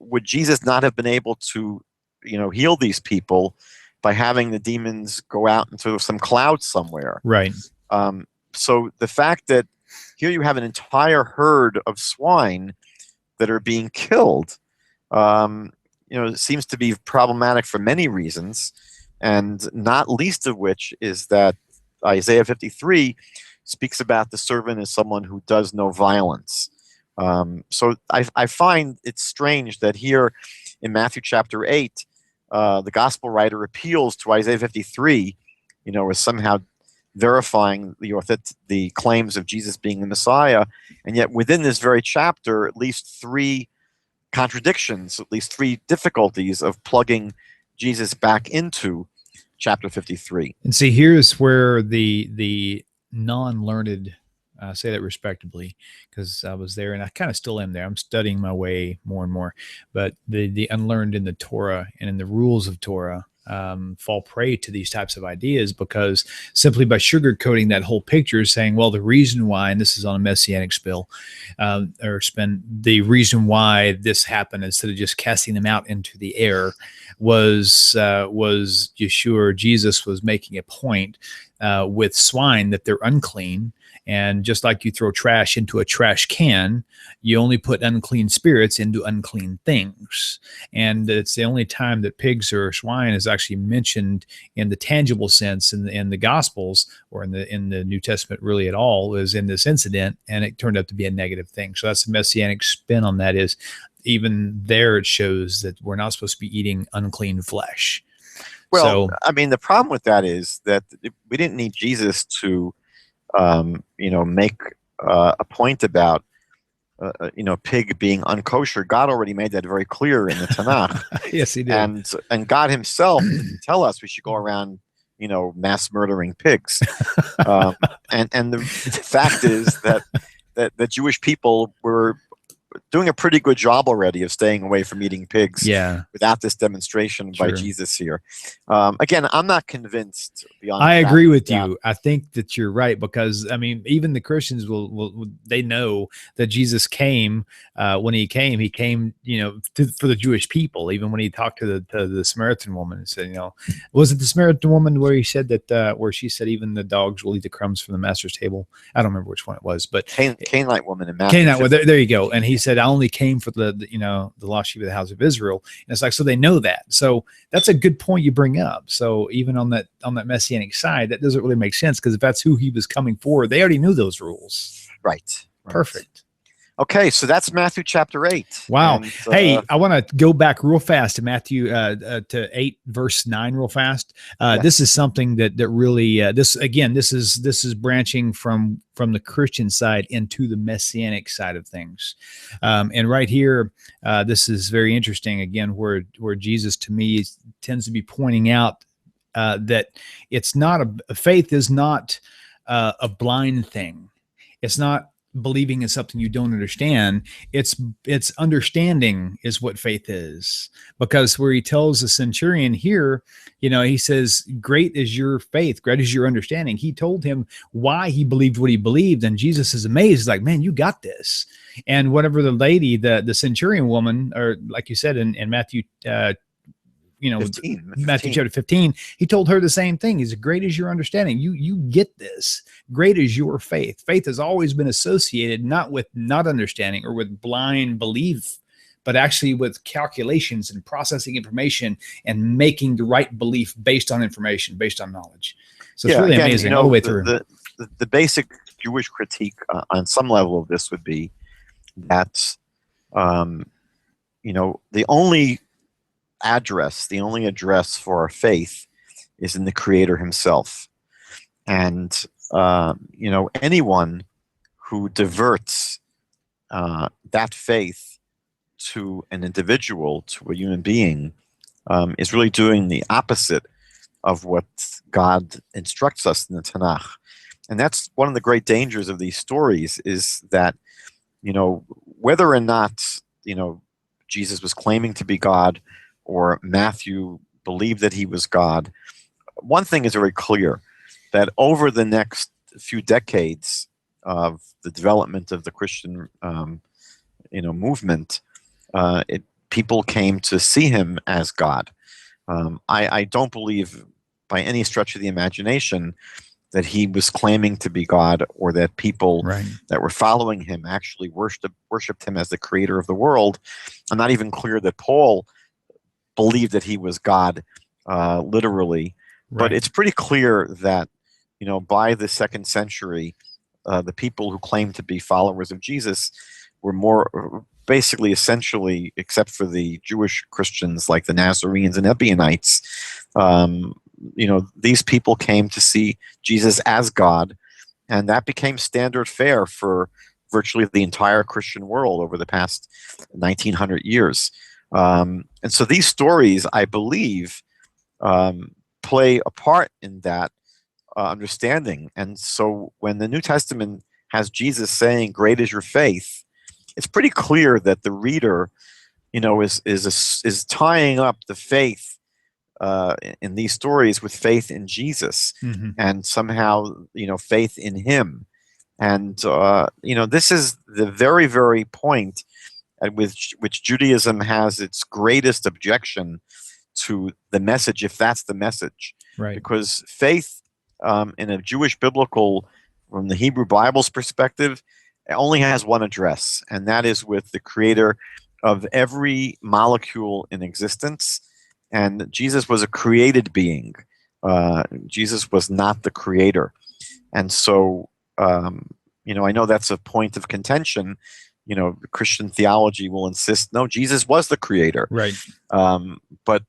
would Jesus not have been able to, heal these people by having the demons go out into some cloud somewhere? Right. So the fact that here you have an entire herd of swine that are being killed, seems to be problematic for many reasons, and not least of which is that Isaiah 53 speaks about the servant as someone who does no violence. So I find it strange that here in Matthew chapter 8, the gospel writer appeals to Isaiah 53, as somehow verifying the claims of Jesus being the Messiah, and yet within this very chapter, at least three contradictions, at least three difficulties of plugging Jesus back into chapter 53. And see, here's where the non-learned, say that respectably, because I was there and I kind of still am there. I'm studying my way more and more, but the unlearned in the Torah and in the rules of Torah fall prey to these types of ideas, because simply by sugarcoating that whole picture, saying, well, the reason why, and this is on a messianic spin, the reason why this happened, instead of just casting them out into the air, was Yeshua, Jesus was making a point with swine that they're unclean. And just like you throw trash into a trash can, you only put unclean spirits into unclean things. And it's the only time that pigs or swine is actually mentioned in the tangible sense in the Gospels, or in the New Testament really at all, is in this incident, and it turned out to be a negative thing. So that's the messianic spin on that, is even there it shows that we're not supposed to be eating unclean flesh. Well, the problem with that is that we didn't need Jesus to make a point about, pig being unkosher. God already made that very clear in the Tanakh. Yes, he did. And God himself didn't tell us we should go around, mass murdering pigs. And the fact is that the Jewish people were, doing a pretty good job already of staying away from eating pigs Yeah. without this demonstration by Sure. Jesus here. Again, I'm not convinced beyond I the fact agree with that- you. I think that you're right, because I mean, even the Christians will they know that Jesus came. When he came, for the Jewish people. Even when he talked to the Samaritan woman and said, was it the Samaritan woman where he said that, where she said even the dogs will eat the crumbs from the master's table? I don't remember which one it was, but Canaanite woman in Matthew. Canaanite, well, there you go. And he said, I only came for the lost sheep of the house of Israel. And it's like, so they know that. So that's a good point you bring up. So even on that messianic side, that doesn't really make sense, because if that's who he was coming for, they already knew those rules. Right. Perfect. Okay, so that's Matthew chapter 8. Wow. And, Hey, I want to go back real fast to Matthew to 8 verse 9 real fast. Yes. This is something that really this is branching from the Christian side into the messianic side of things. And right here, this is very interesting again, where Jesus to me tends to be pointing out that it's not faith is not a blind thing. It's not believing in something you don't understand. It's understanding is what faith is, because where he tells the centurion here, he says, great is your faith, great is your understanding. He told him why he believed what he believed, and Jesus is amazed. He's like, man, you got this. And whatever the lady, the centurion woman, or like you said in Matthew 15. Matthew chapter 15, he told her the same thing. He's great is your understanding. You get this. Great is your faith. Faith has always been associated not with not understanding or with blind belief, but actually with calculations and processing information and making the right belief based on information, based on knowledge. So it's really amazing all the way through. The basic Jewish critique on some level of this would be that, the only address for our faith is in the Creator himself. And, anyone who diverts that faith to an individual, to a human being, is really doing the opposite of what God instructs us in the Tanakh. And that's one of the great dangers of these stories, is that, whether or not, Jesus was claiming to be God, or Matthew believed that he was God, one thing is very clear, that over the next few decades of the development of the Christian movement, people came to see him as God. I don't believe by any stretch of the imagination that he was claiming to be God, or that people that were following him actually worshipped him as the creator of the world. I'm not even clear that Paul believed that he was God literally. But it's pretty clear that, by the 2nd century, the people who claimed to be followers of Jesus were more basically, essentially, except for the Jewish Christians like the Nazarenes and Ebionites, these people came to see Jesus as God, and that became standard fare for virtually the entire Christian world over the past 1900 years. And so these stories, I believe, play a part in that understanding. And so when the New Testament has Jesus saying, great is your faith, it's pretty clear that the reader, is tying up the faith in these stories with faith in Jesus, and somehow, faith in him. And, this is the very, very point at which Judaism has its greatest objection to the message, if that's the message. Because faith in a Jewish biblical, from the Hebrew Bible's perspective, it only has one address, and that is with the creator of every molecule in existence. And Jesus was a created being. Jesus was not the creator. And so, I know that's a point of contention. Christian theology will insist, no, Jesus was the creator. But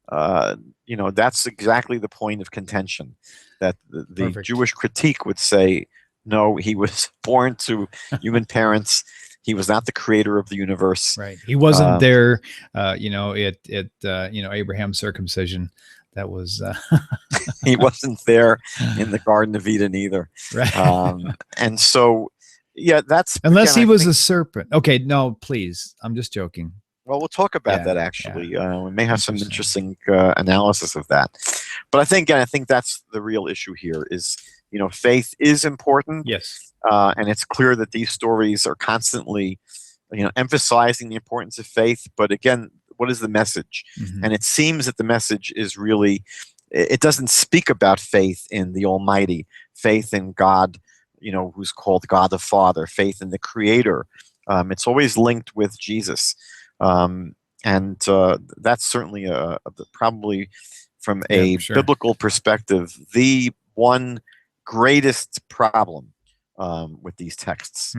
that's exactly the point of contention, that the Jewish critique would say, no, he was born to human parents. He was not the creator of the universe. He wasn't there, at Abraham's circumcision. That was he wasn't there in the Garden of Eden either. And so, Yeah, that's Unless again, he I was think- a serpent. Okay, no, please. I'm just joking. Well, we'll talk about Yeah, that actually. We may have some Interesting. interesting analysis of that. But I think that's the real issue here is, faith is important. Yes. And it's clear that these stories are constantly, emphasizing the importance of faith. But again, what is the message? Mhm. And it seems that the message is really, it doesn't speak about faith in the Almighty, faith in God, who's called God the Father, faith in the Creator. It's always linked with Jesus. And that's certainly probably from a for sure. biblical perspective, the one greatest problem with these texts.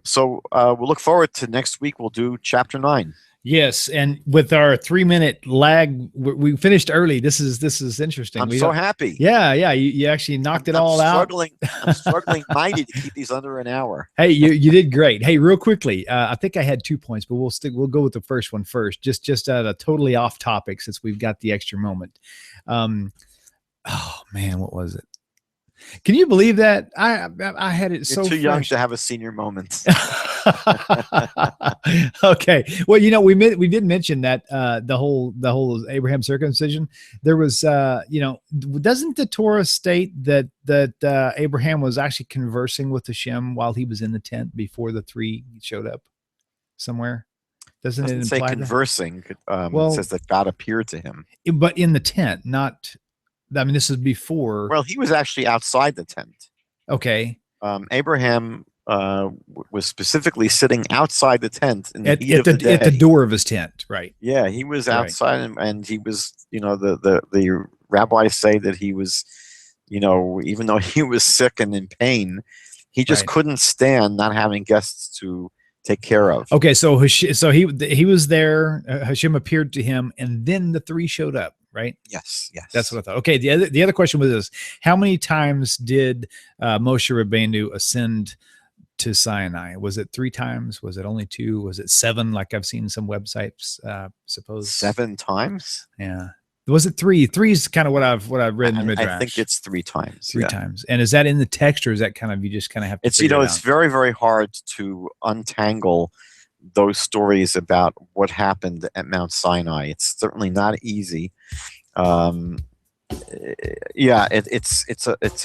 So we'll look forward to next week. We'll do chapter 9. Yes, and with our 3-minute lag, we finished early. This is interesting. I'm so happy. Yeah, you actually knocked it all out. I'm struggling mighty to keep these under an hour. Hey, you did great. Hey, real quickly, I think I had 2 points, but we'll go with the first one first. Just totally off topic since we've got the extra moment. Oh man, what was it? Can you believe that? I had it so You're too young fresh. to have a senior moment. Okay. Well, we did mention that the whole Abraham circumcision. There was, doesn't the Torah state that Abraham was actually conversing with Hashem while he was in the tent before the 3 showed up somewhere? Doesn't it say imply conversing? Well, it says that God appeared to him. But in the tent, not. I mean, this is before. Well, he was actually outside the tent. Okay. Abraham was specifically sitting outside the tent in the At heat of the day. At the door of his tent, right? Yeah, he was outside, and he was. The rabbis say that he was, even though he was sick and in pain, he just couldn't stand not having guests to take care of. Okay, so he was there. Hashem appeared to him, and then the 3 showed up. Right? Yes. That's what I thought. Okay, the other question was this: how many times did Moshe Rabbeinu ascend to Sinai? Was it 3 times? Was it only 2? Was it 7? Like I've seen some websites suppose 7 times. Yeah. Was it 3? 3 is kind of what I've read in the Midrash. I think it's 3 times. 3 times. And is that in the text, or is that kind of you just kind of have to? It's it's very, very hard to untangle those stories about what happened at Mount Sinai. It's certainly not easy. It's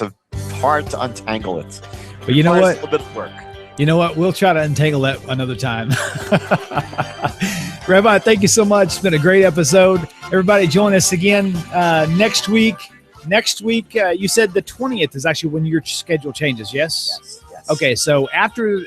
a hard to untangle it. But you know what? A little bit of work. You know what? We'll try to untangle that another time. Rabbi, thank you so much. It's been a great episode. Everybody join us again next week. Next week, you said the 20th is actually when your schedule changes, yes? Yes. Okay, so after,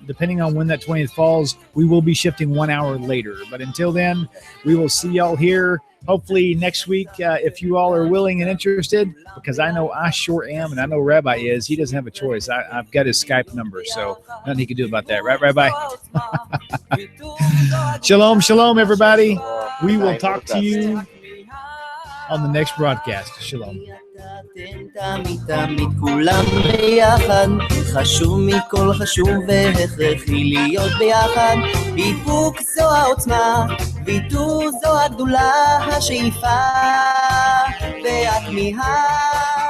depending on when that 20th falls, we will be shifting 1 hour later. But until then, we will see y'all here hopefully next week if you all are willing and interested, because I know I sure am, and I know Rabbi is. He doesn't have a choice. I've got his Skype number, so nothing he can do about that. Right, Rabbi? Shalom, shalom, everybody. We will talk to you on the next broadcast. Shalom. תמיד כולם ביחד, חשוב מכל חשוב והכרחי להיות ביחד. איפוק זו העוצמה, ויתור זו הגדולה, השאיפה והכמיהה.